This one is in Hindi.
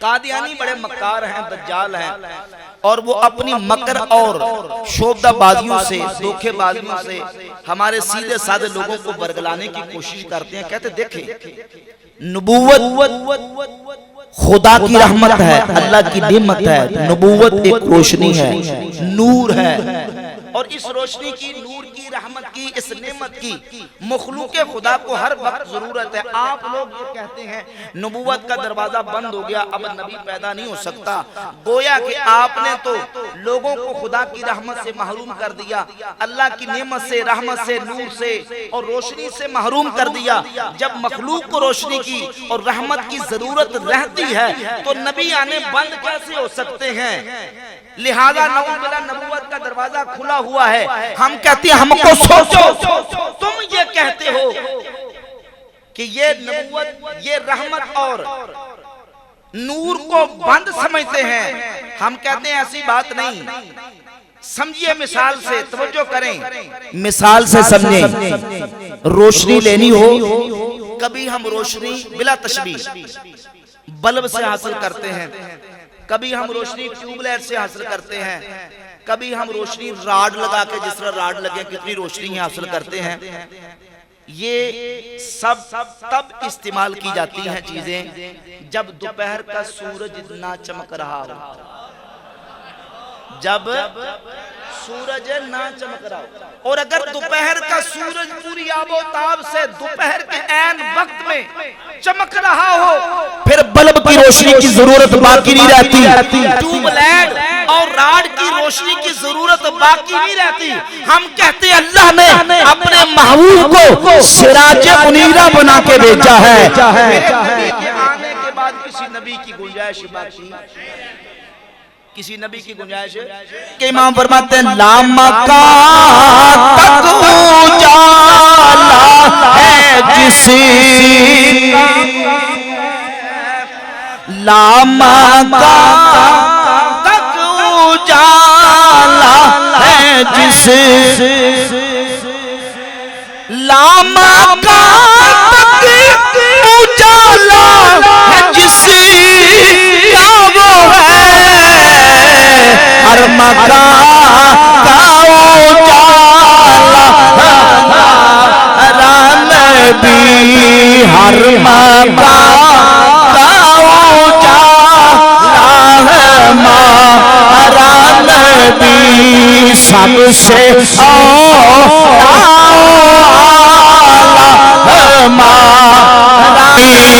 कादियानी बड़े मक्कार हैं, दज्जाल हैं, और वो अपनी मकर और शोबदाबाजियों से, धोखेबाजियों से हमारे सीधे साधे लोगों को बरगलाने की कोशिश करते हैं। कहते देखें, नबूवत खुदा की रहमत है, अल्लाह की नेमत है। नबूवत एक रोशनी है, नूर है, और इस रोशनी की, नूर की, रहमत की, इस नेमत की मखलूक खुदा को हर वक्त जरूरत है। आप लोग ये कहते हैं नबूवत का दरवाजा बंद हो गया, अब नबी पैदा नहीं हो सकता। गोया कि आपने तो लोगों को खुदा की रहमत से महरूम कर दिया, अल्लाह की नेमत से, रहमत से, नूर से और रोशनी से महरूम कर दिया। जब मखलूक को रोशनी की और रहमत की जरूरत रहती है तो नबी आने बंद कैसे हो सकते हैं? लिहाजा नबूवत का दरवाजा खुला हुआ है। हम कहते हैं हमको सोचो, तुम ये कहते हो कि ये नबूवत, ये रहमत और नूर को बंद समझते हैं। हम कहते हैं ऐसी बात नहीं। समझिए मिसाल से, तवज्जो करें, मिसाल से समझें। रोशनी लेनी हो, कभी हम रोशनी बिला तशबीह बल्ब से हासिल करते हैं, कभी हम रोशनी ट्यूबलाइट से हासिल करते हैं, कभी हम रोशनी राड लगा के, जिस तरह राड लगे कितनी रोशनी हासिल करते हैं। ये सब तब इस्तेमाल की जाती हैं चीजें जब दोपहर का सूरज इतना चमक रहा हो, जब सूरज ना चमक रहा हो। और अगर दोपहर का सूरज पूरी आबोताब से दोपहर के ऐन वक्त में चमक रहा हो, फिर बल्ब की रोशनी की जरूरत बाकी नहीं रहती, ट्यूबलाइट और राड की रोशनी की जरूरत बाकी नहीं रहती। हम कहते हैं अल्लाह ने अपने महबूब को सिराज मुनीरा बना के भेजा है। आने के बाद किसी नबी की गुंजाइश बाकी, किसी नबी की गुंजाइश के इमाम फरमाते हैं लामका तक उजाला है जिसी, लामका तक उजाला है जिसे, लामका तक उजाला है जिसे हर मका का उजाला नबी, हर मका का उजाला नबी, सबसे